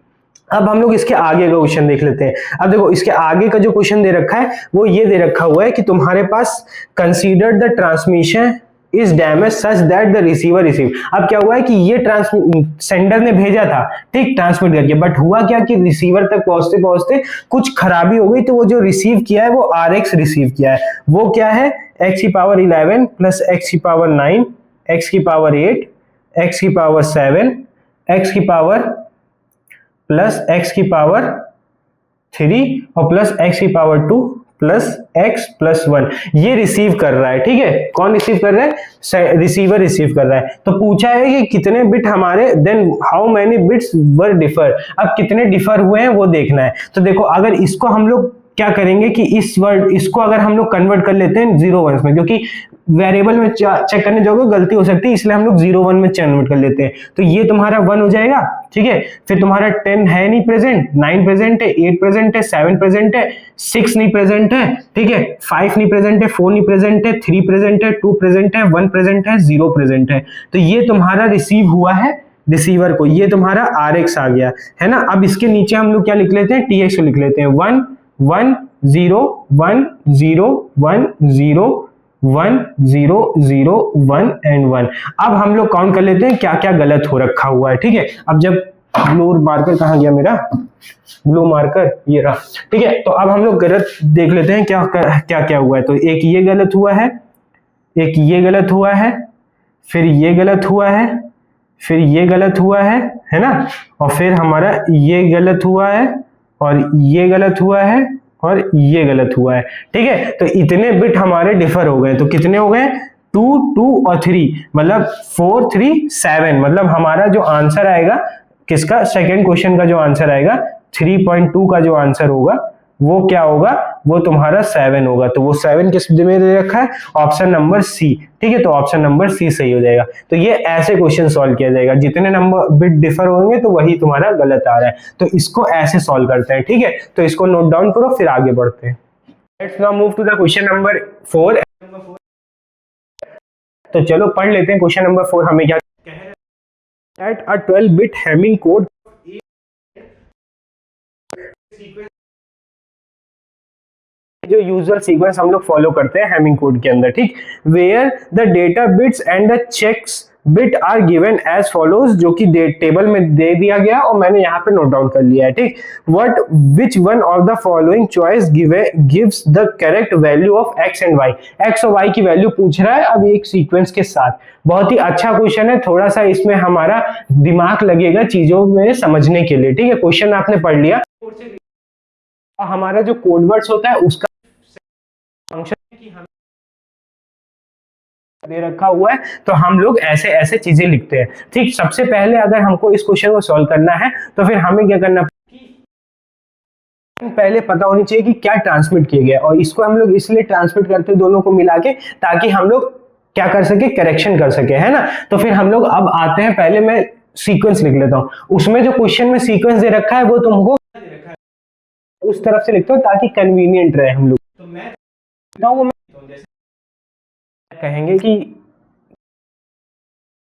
अब हम लोग इसके आगे का क्वेश्चन देख लेते हैं। अब देखो इसके आगे का जो क्वेश्चन दे रखा है वो ये दे रखा हुआ है कि तुम्हारे पास consider the transmission is damaged such that the receiver receive. अब क्या हुआ है कि ये सेंडर ने भेजा था, ठीक, ट्रांसमिट करके, बट हुआ क्या कि रिसीवर तक पहुंचते पहुंचते कुछ खराबी हो गई, तो वो जो रिसीव किया है वो RX रिसीव किया है। वो क्या है, x की पावर 11 प्लस x की पावर 9, x की पावर 8, x की पावर 7, x की पावर प्लस x की पावर 3 और प्लस x की पावर 2 प्लस x प्लस 1, ये रिसीव कर रहा है, ठीक है। कौन रिसीव कर रहा है, रिसीवर रिसीव कर रहा है। तो पूछा है कि कितने बिट हमारे, then how many bits were differ. अब कितने डिफर हुए हैं वो देखना है। तो देखो अगर इसको हम लोग क्या करेंगे कि इसको अगर हम लोग कन्वर्ट कर लेते हैं 0 1 में, क्योंकि वेरिएबल में चेक करने जाओगे गलती हो सकती है, इसलिए हम लोग 0 1 में कन्वर्ट कर लेते हैं। तो ये तुम्हारा 1 हो जाएगा, ठीक है। फिर तुम्हारा 10 है नहीं प्रेजेंट, 9 प्रेजेंट है, 8 प्रेजेंट है, 7 प्रेजेंट है, 6 नहीं प्रेजेंट है, ठीक है, 5 नहीं प्रेजेंट है, 4 नहीं प्रेजेंट है, 3 प्रेजेंट है, 2 प्रेजेंट है, 1 प्रेजेंट है, 0 प्रेजेंट है। तो ये तुम्हारा रिसीव हुआ है रिसीवर को, ये तुम्हारा RX आ गया है ना। अब इसके नीचे हम लोग क्या लिख लेते हैं, TX को लिख लेते हैं। 1 1 0 1 0 1 0 1 0 0 1 एंड 1। अब हम लोग काउंट कर लेते हैं क्या क्या गलत हो रखा हुआ है, ठीक है। अब जब ब्लू मार्कर कहाँ गया मेरा, ब्लू मार्कर ये रहा, ठीक है। तो अब हम लोग गलत देख लेते हैं क्या क्या क्या हुआ है। तो एक ये गलत हुआ है, एक ये गलत हुआ है, फिर ये गलत हुआ है, फिर ये गलत हुआ है ना, और फिर हमारा ये गलत हुआ है, और ये गलत हुआ है, और ये गलत हुआ है, ठीक है। तो इतने बिट हमारे डिफर हो गए। तो कितने हो गए, 2 2 और 3, मतलब 4 3 7। मतलब हमारा जो आंसर आएगा किसका, सेकंड क्वेश्चन का जो आंसर आएगा 3.2 का जो आंसर होगा वो क्या होगा, वो तुम्हारा 7 होगा। तो वो 7 किस में दे रखा है, ऑप्शन नंबर C, ठीक है। तो ऑप्शन नंबर C सही हो जाएगा। तो ये ऐसे क्वेश्चन सॉल्व किया जाएगा, जितने नंबर बिट डिफर होंगे तो वही तुम्हारा गलत आ रहा है। तो इसको ऐसे सॉल्व करते हैं, ठीक है। तो इसको नोट डाउन करो, फिर आगे बढ़ते हैं। Let's now move to the question number 4। तो चलो पढ़ लेते हैं क्वेश्चन नंबर 4 हमें क्या कह रहा है। At a 12 bit Hamming code जो यूजुअल सीक्वेंस हम लोग फॉलो करते हैं हैमिंग कोड के अंदर, ठीक, where the data bits and the checks bit are given as follows, जो कि टेबल में दे दिया गया और मैंने यहाँ पे नोट डाउन कर लिया है, ठीक। What which one of the following choice gives the correct value of X and Y. X और वाई की वैल्यू पूछ रहा है अब एक सीक्वेंस के साथ। बहुत ही अच्छा क्वेश्चन है, थोड़ा सा इसमें हमारा दिमाग लगेगा चीजों में समझने के लिए, ठीक है। क्वेश्चन आपने पढ़ लिया, हमारा जो कोड वर्ड्स होता है उसका फंक्शन की हम दे रखा हुआ है, तो हम लोग ऐसे ऐसे चीजें लिखते हैं, ठीक। सबसे पहले अगर हमको इस क्वेश्चन को सॉल्व करना है तो फिर हमें क्या करना, पहले पता होनी चाहिए कि क्या ट्रांसमिट किया गया, और इसको हम लोग इसलिए ट्रांसमिट करते हैं दोनों को मिला के, ताकि हम लोग क्या कर सके, करेक्शन कर सके, है ना। तो फिर हम लोग अब आते हैं, पहले मैं सीक्वेंस लिख लेता हूं। उसमें जो क्वेश्चन में सीक्वेंस दे रखा है वो तुमको उस तरफ से लिखते हो ताकि कन्वीनियंट रहे हम लोग। तो मैं कहेंगे कि,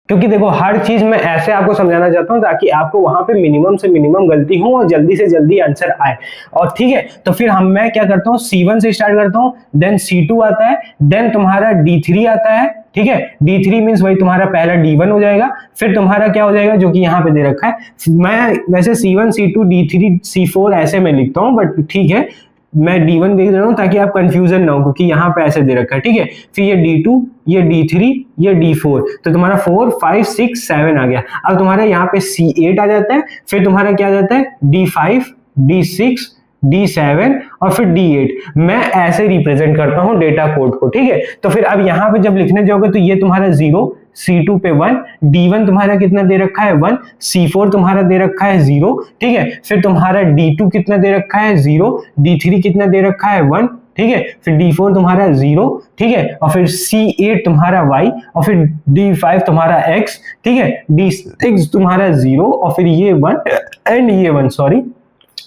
क्योंकि देखो हर चीज मैं ऐसे आपको समझाना चाहता हूं ताकि आपको वहां पे मिनिमम से मिनिमम गलती हो और जल्दी से जल्दी आंसर आए, और ठीक है। तो फिर मैं क्या करता हूं, C1 से स्टार्ट करता हूं, देन C2 आता है, देन तुम्हारा D3 आता है, ठीक है। D3 मींस वही तुम्हारा पहला D1 हो जाएगा, फिर तुम्हारा क्या हो जाएगा जो कि यहाँ पे दे रखा है। मैं वैसे C1 C2 D3 C4 ऐसे में लिखता हूँ, बट ठीक है मैं D1 देख रहा हूँ ताकि आप कंफ्यूजन ना हो, क्योंकि यहाँ पे ऐसे दे रखा है, ठीक है। फिर ये D2, ये D3, ये D4, तो तुम्हारा 4 5 6 7 आ गया। अब तुम्हारा यहाँ पे C8 आ जाता है, फिर तुम्हारा क्या आ जाता है D5 D6 D7 और फिर D8। मैं ऐसे रिप्रेजेंट करता हूँ डेटा कोड को, ठीक है। तो फिर अब यहाँ पे जब लिखने जाओगे तो ये तुम्हारा 0, C2 पे 1, D1 तुम्हारा कितना दे रखा है 1, C4 तुम्हारा दे रखा है 0, ठीक है। फिर तुम्हारा D2 कितना दे रखा है 0, D3 कितना दे रखा है 1, ठीक है, फिर D4 तुम्हारा 0, ठीक है, और फिर C8 तुम्हारा y, और फिर D5 तुम्हारा x, ठीक है, D6 तुम्हारा 0, और फिर ये 1 एंड ये 1, सॉरी,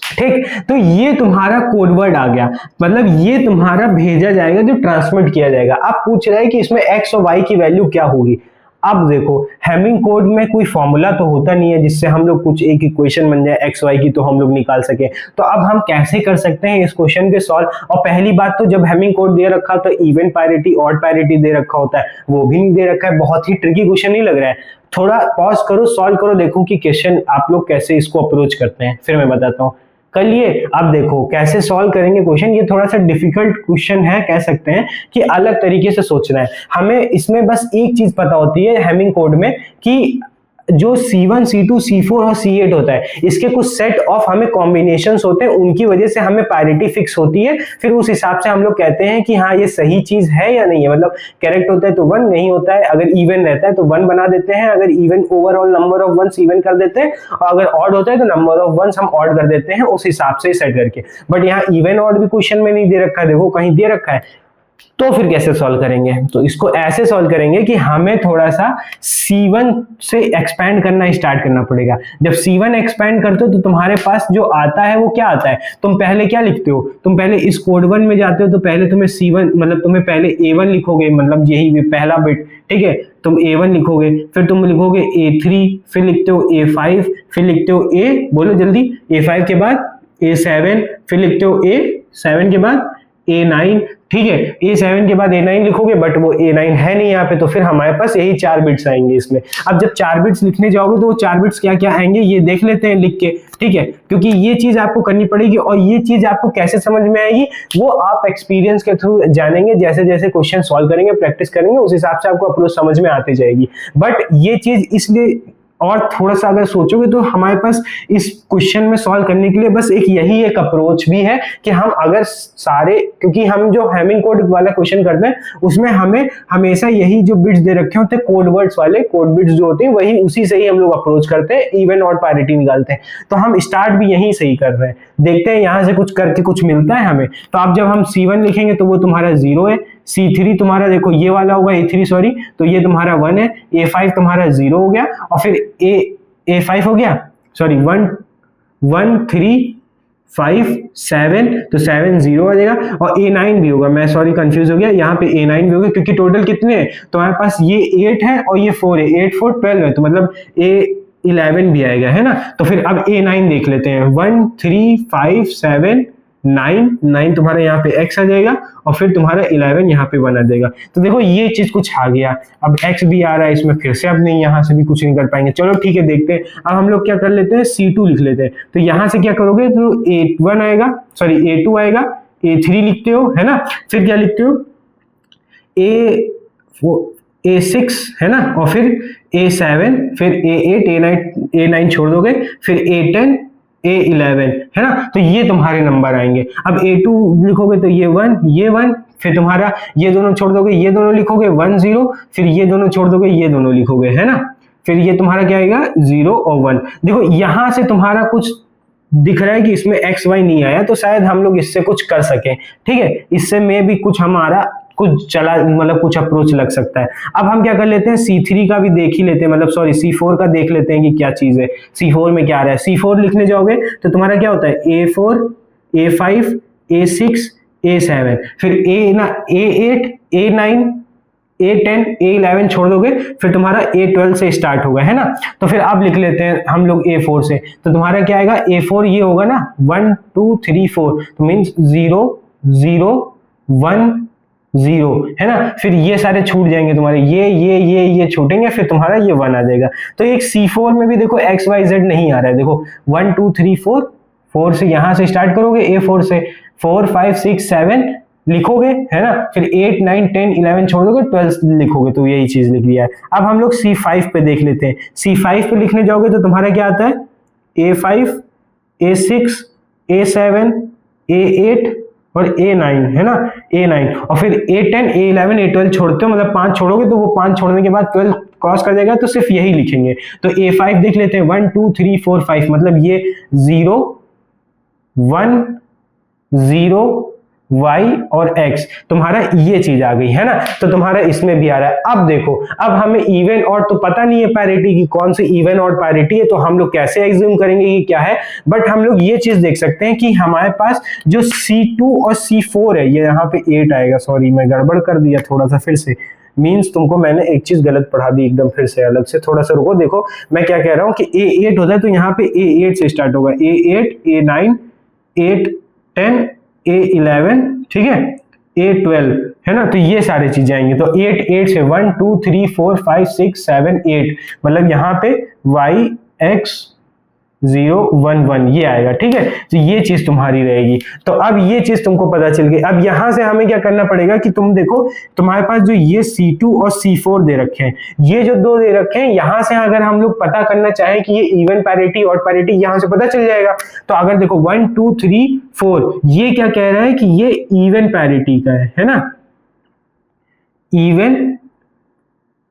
ठीक। तो ये तुम्हारा कोड वर्ड आ गया, मतलब ये तुम्हारा भेजा जाएगा, जो ट्रांसमिट किया जाएगा। अब पूछ रहा है कि इसमें x और y की वैल्यू क्या होगी। अब देखो, हैमिंग कोड में कोई फॉर्मूला तो होता नहीं है जिससे हम लोग कुछ एक इक्वेशन बन जाए एक्स वाई की तो हम लोग निकाल सके। तो अब हम कैसे कर सकते हैं इस क्वेश्चन के सॉल्व। और पहली बात तो जब हैमिंग कोड दे रखा तो इवन पैरिटी ऑड पैरिटी दे रखा होता है, वो भी नहीं दे रखा है। बहुत ही ट्रिकी क्वेश्चन नहीं लग रहा है? थोड़ा पॉज करो, सॉल्व करो, देखो कि क्वेश्चन आप लोग कैसे इसको अप्रोच करते हैं, फिर मैं बताता हूँ। कर लिए? अब देखो कैसे सॉल्व करेंगे क्वेश्चन। ये थोड़ा सा डिफिकल्ट क्वेश्चन है, कह सकते हैं कि अलग तरीके से सोचना है हमें। इसमें बस एक चीज पता होती है हैमिंग कोड में कि जो C1, C2, C4 और C8 होता है, इसके कुछ सेट ऑफ हमें कॉम्बिनेशंस होते हैं, उनकी वजह से हमें पैरिटी फिक्स होती है। फिर उस हिसाब से हम लोग कहते हैं कि हाँ ये सही चीज है या नहीं है, मतलब करेक्ट होता है तो 1, नहीं होता है अगर इवन रहता है तो 1 बना देते हैं, अगर even overall number of ones even कर देते हैं, और अगर ऑड होता है तो नंबर ऑफ वंस हम ऑड कर देते हैं उस हिसाब से सेट करके। बट यहाँ इवन ऑड भी क्वेश्चन में नहीं दे रखा है, देखो कहीं दे रखा है, तो फिर कैसे सॉल्व करेंगे? तो इसको ऐसे सॉल्व करेंगे कि हमें थोड़ा सा C1 से एक्सपैंड करना स्टार्ट करना पड़ेगा। जब C1 एक्सपैंड करते हो तो तुम्हारे पास जो आता है वो क्या आता है, तुम पहले क्या लिखते हो, तुम पहले इस कोड 1 में जाते हो तो पहले तुम्हें C1 मतलब तुम्हें पहले A1 लिखोगे, मतलब यही पहला बिट, ठीक है, तुम A1 लिखोगे, फिर तुम लिखोगे A3, फिर लिखते हो A5, फिर लिखते हो बोलो जल्दी, A5 के बाद A7, फिर लिखते हो A7 के बाद A9, ठीक है, A7 के बाद A9 लिखोगे, बट वो A9 है नहीं यहाँ पे, तो फिर हमारे पास यही 4 बिट्स आएंगे इसमें। अब जब 4 बिट्स लिखने जाओगे तो वो 4 बिट्स क्या क्या आएंगे ये देख लेते हैं लिख के, ठीक है, क्योंकि ये चीज आपको करनी पड़ेगी। और ये चीज आपको कैसे समझ में आएगी वो आप एक्सपीरियंस के थ्रू जानेंगे, जैसे जैसे क्वेश्चन सॉल्व करेंगे, प्रैक्टिस करेंगे, उस हिसाब से आपको अप्रोच समझ में आती जाएगी। बट ये चीज इसलिए, और थोड़ा सा अगर सोचोगे तो हमारे पास इस क्वेश्चन में सॉल्व करने के लिए बस यही एक अप्रोच भी है कि हम अगर सारे, क्योंकि हम जो हैमिंग कोड वाला क्वेश्चन करते हैं उसमें हमें हमेशा यही जो बिट्स दे रखे होते हैं कोड वर्ड्स वाले, कोड बिट्स जो होते हैं वही, उसी से ही हम लोग अप्रोच करते हैं, इवन और पैरिटी निकालते हैं। तो हम स्टार्ट भी यहीं से ही कर रहे हैं, देखते हैं यहाँ से कुछ करके कुछ मिलता है हमें। तो अब जब हम C1 लिखेंगे तो वो तुम्हारा 0 है, C3 तुम्हारा देखो ये वाला होगा A3 सॉरी, तो ये तुम्हारा 1 है, A5 तुम्हारा 0 हो गया, और फिर A5 हो गया, सॉरी 1 1 3 5 7, तो 7 0 आ जाएगा, और A9 भी होगा, मैं सॉरी कंफ्यूज हो गया, यहाँ पे A9 भी होगा क्योंकि टोटल कितने हैं, तो हमारे पास ये 8 है और ये 4 है, 8 4 12 है, तो मतलब A11 भी आएगा, है ना। तो फिर अब A9 देख लेते हैं, 1 3 5 7 9 तुम्हारा यहाँ पे x आ जाएगा, और फिर तुम्हारा 11 यहाँ पे 1 आ जाएगा। तो देखो ये चीज कुछ आ गया, अब x भी आ रहा है इसमें, फिर से अब नहीं यहाँ से भी कुछ नहीं कर पाएंगे। चलो ठीक है, देखते हैं। अब हम लोग क्या कर लेते हैं, C2 लिख लेते हैं। तो यहाँ से क्या करोगे, तो A1 आएगा, सॉरी A2 आएगा, A3 लिखते हो, है ना, फिर क्या लिखते हो A6, है ना, और फिर A7, फिर A8 A9 छोड़ दोगे, फिर A10 A11, है ना। तो ये तुम्हारे नंबर आएंगे। अब A2 लिखोगे तो ये 1, फिर तुम्हारा ये दोनों छोड़ दोगे, ये दोनों लिखोगे 1 0, फिर ये दोनों छोड़ दोगे, ये दोनों लिखोगे, है ना, फिर ये तुम्हारा क्या आएगा 0 और 1। देखो यहां से तुम्हारा कुछ दिख रहा है कि इसमें x y नहीं आया, तो शायद हम लोग इससे कुछ कर सके, ठीक है, इससे में भी कुछ हमारा कुछ चला, मतलब कुछ अप्रोच लग सकता है। अब हम क्या कर लेते हैं, C3 का भी देख ही लेते हैं, मतलब सॉरी C4 का देख लेते हैं कि क्या चीज है, C4 में क्या आ रहा है। C4 लिखने जाओगे तो तुम्हारा क्या होता है A4 A5 A6 A7, फिर A8 A9 A10 A11 छोड़ दोगे, फिर तुम्हारा A12 से स्टार्ट होगा, है ना। तो फिर अब लिख लेते हैं हम लोग A4 से, तो तुम्हारा क्या आएगा A4 ये होगा ना 1 2 3 4, तो मीन्स 0 0 1 0, है ना। फिर ये सारे छूट जाएंगे तुम्हारे, ये छूटेंगे, फिर तुम्हारा ये 1 आ जाएगा। तो एक C4 में भी देखो x y z नहीं आ रहा है, देखो 1 2 3 4, 4 से यहां से स्टार्ट करोगे, A4 से 4 5 6 7 लिखोगे, है ना, फिर 8 9 10 11 छोड़ दोगे, 12 लिखोगे, तो यही चीज लिख लिया है। अब हम लोग C5 पे देख लेते हैं। C5 पे लिखने जाओगे तो तुम्हारा क्या आता है A5 A6 A7 A8 और A9, है ना, A9, और फिर A10 A11 A12 छोड़ते हो, मतलब 5 छोड़ोगे, तो वो 5 छोड़ने के बाद 12 क्रॉस कर जाएगा, तो सिर्फ यही लिखेंगे। तो A5 देख लेते हैं 1 2 3 4 5, मतलब ये 0 1 0 y और x, तुम्हारा ये चीज आ गई है ना, तो तुम्हारा इसमें भी आ रहा है। अब देखो, अब हमें इवन ऑड तो पता नहीं है पैरिटी की, कौन सी इवन ऑड पैरिटी है, तो हम लोग कैसे एज्यूम करेंगे कि क्या है, बट हम लोग ये चीज देख सकते हैं कि हमारे पास जो C2 और C4 है, ये यहाँ पे 8 आएगा, सॉरी मैं गड़बड़ कर दिया थोड़ा सा फिर से, मीन्स तुमको मैंने एक चीज गलत पढ़ा दी एकदम फिर से अलग से, थोड़ा सा रुको। देखो मैं क्या कह रहा हूँ कि A8 होता है तो यहाँ पे A8 से स्टार्ट होगा, A8, A9, 8, 10, A11, ठीक है, A12 है ना, तो ये सारी चीजें आएंगी। तो 8, 8 से 1, 2, 3, 4, 5, 6, 7, 8, मतलब यहाँ पे y x 0, 1, 1 ये आएगा, ठीक है, तो ये चीज तुम्हारी रहेगी। तो अब ये चीज तुमको पता चल गई। अब यहां से हमें क्या करना पड़ेगा कि तुम देखो तुम्हारे पास जो ये C2 और C4 दे रखे हैं, ये जो दो दे रखे हैं, यहां से अगर हम लोग पता करना चाहें कि ये इवन पैरिटी और पैरिटी, यहां से पता चल जाएगा। तो अगर देखो 1, 2, 3, 4, ये क्या कह रहा है कि ये इवन पैरिटी का है ना, इवन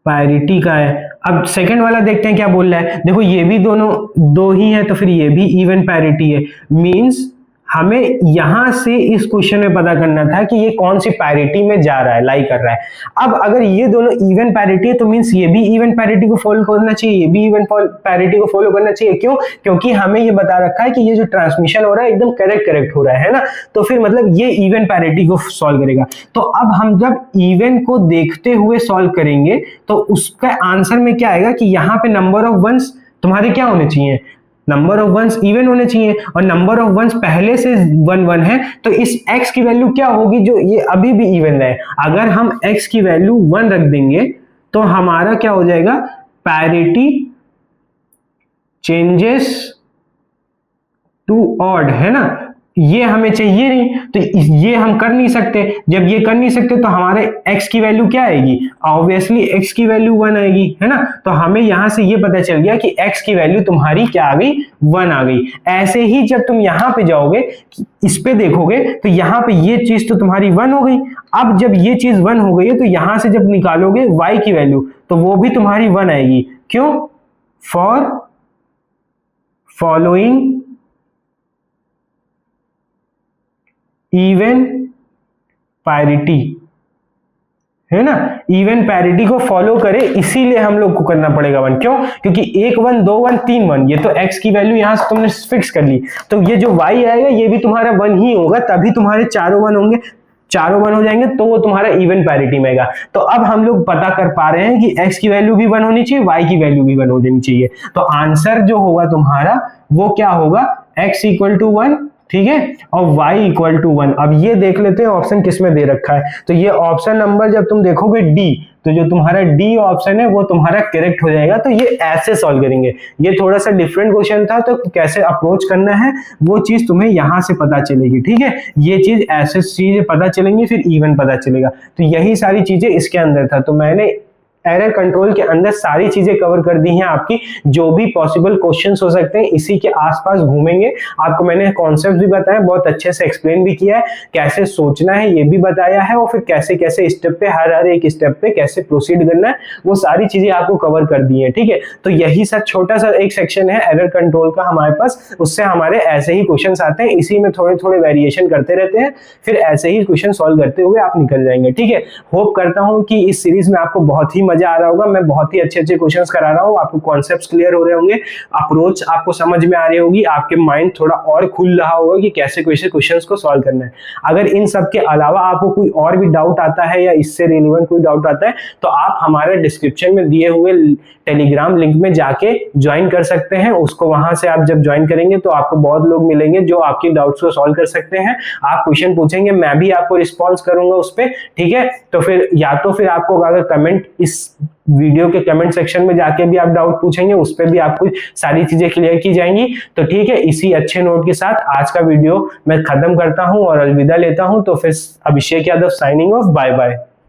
पैरिटी का है। अब सेकंड वाला देखते हैं क्या बोल रहा है। देखो ये भी दोनों दो ही है, तो फिर ये भी इवन पैरिटी है। मींस हमें यहां से इस क्वेश्चन में पता करना था कि ये कौन सी पैरिटी में जा रहा है, लाई कर रहा है। अब अगर ये दोनों इवन पैरिटी है तो मींस ये भी इवन पैरिटी को फॉलो करना चाहिए, ये भी इवन पैरिटी को फॉलो करना चाहिए। क्यों? क्योंकि हमें ये बता रखा है कि ये जो ट्रांसमिशन हो रहा है एकदम करेक्ट हो रहा है ना, तो फिर मतलब ये इवन पैरिटी को सॉल्व करेगा। तो अब हम जब इवन को देखते हुए सॉल्व करेंगे तो उसका आंसर में क्या आएगा कि यहाँ पे नंबर ऑफ वंस तुम्हारे क्या होने चाहिए, नंबर ऑफ वंस इवन होने चाहिए, और नंबर ऑफ वंस पहले से 1, 1 है, तो इस x की वैल्यू क्या होगी जो ये अभी भी इवन है। अगर हम x की वैल्यू 1 रख देंगे तो हमारा क्या हो जाएगा, पैरिटी चेंजेस टू ऑड, है ना, ये हमें चाहिए नहीं, तो ये हम कर नहीं सकते। जब ये कर नहीं सकते तो हमारे x की वैल्यू क्या आएगी, ऑब्वियसली x की वैल्यू 1 आएगी, है ना। तो हमें यहां से ये पता चल गया कि x की वैल्यू तुम्हारी क्या आ गई, 1 आ गई। ऐसे ही जब तुम यहां पे जाओगे, इस पे देखोगे, तो यहां पे ये चीज तो तुम्हारी 1 हो गई। अब जब ये चीज 1 हो गई है तो यहां से जब निकालोगे y की वैल्यू तो वो भी तुम्हारी 1 आएगी। क्यों? फॉर फॉलोइंग इवन पैरिटी, है ना, इवन पैरिटी को फॉलो करे, इसीलिए हम लोग को करना पड़ेगा 1। क्यों? क्योंकि 1 1 2 1 3 1, ये तो x की वैल्यू यहां से तुमने फिक्स कर ली, तो ये जो y आएगा ये भी तुम्हारा 1 ही होगा, तभी तुम्हारे चारों 1 होंगे, चारों 1 हो जाएंगे तो वो तुम्हारा इवन पैरिटी में आएगा। तो अब हम लोग पता कर पा रहे हैं कि x की वैल्यू भी 1 होनी चाहिए, y की वैल्यू भी 1 हो जानी चाहिए। तो आंसर जो होगा तुम्हारा वो क्या होगा, x इक्वल टू 1, ठीक है, और y इक्वल टू 1। अब ये देख लेते हैं ऑप्शन किसमें दे रखा है। तो ये ऑप्शन नंबर जब तुम देखोगे D, तो जो तुम्हारा D ऑप्शन है वो तुम्हारा करेक्ट हो जाएगा। तो ये ऐसे सॉल्व करेंगे, ये थोड़ा सा डिफरेंट क्वेश्चन था, तो कैसे अप्रोच करना है वो चीज तुम्हें यहां से पता चलेगी, ठीक है। ये चीज ऐसे चीजें पता चलेंगी, फिर इवन पता चलेगा, तो यही सारी चीजें इसके अंदर था। तो मैंने एरर कंट्रोल के अंदर सारी चीजें कवर कर दी हैं आपकी, जो भी पॉसिबल क्वेश्चंस हो सकते हैं इसी के आसपास घूमेंगे। आपको मैंने कॉन्सेप्ट भी बताया, बहुत अच्छे से एक्सप्लेन भी किया है, कैसे सोचना है ये भी बताया है, और फिर कैसे कैसे स्टेप पे हर एक स्टेप पे कैसे प्रोसीड करना है वो सारी चीजें आपको कवर कर दी है, ठीक है। तो यही सब छोटा सा एक सेक्शन है एरर कंट्रोल का हमारे पास, उससे हमारे ऐसे ही क्वेश्चन आते हैं, इसी में थोड़े थोड़े वेरिएशन करते रहते हैं, फिर ऐसे ही क्वेश्चन सॉल्व करते हुए आप निकल जाएंगे, ठीक है। होप करता हूं कि इस सीरीज में आपको बहुत ही मजा आ रहा होगा। मैं बहुत ही अच्छे अच्छे क्वेश्चंस करा रहा हूं, आपको कॉन्सेप्ट्स क्लियर हो रहे होंगे, अप्रोच आपको समझ में आ रही होगी, आपके माइंड थोड़ा और खुल रहा होगा कि कैसे कैसे क्वेश्चंस को सॉल्व करना है। अगर इन सब के अलावा आपको कोई और भी डाउट आता है या इससे रिलेवेंट कोई डाउट आता है तो आप हमारे डिस्क्रिप्शन में दिए हुए टेलीग्राम लिंक में जाके ज्वाइन कर सकते हैं। उसको वहां से आप जब ज्वाइन करेंगे तो आपको बहुत लोग मिलेंगे जो आपकी डाउट्स को सॉल्व कर सकते हैं। आप क्वेश्चन पूछेंगे, मैं भी आपको रिस्पॉन्स करूंगा उस पर, ठीक है। तो फिर या तो फिर आपको अगर कमेंट इस वीडियो के कमेंट सेक्शन में जाके भी आप डाउट पूछेंगे, उस पर भी आपको सारी चीजें क्लियर की जाएंगी। तो ठीक है, इसी अच्छे नोट के साथ आज का वीडियो मैं खत्म करता हूं और अलविदा लेता हूं। तो फिर Abhishek Yadav signing off, bye bye.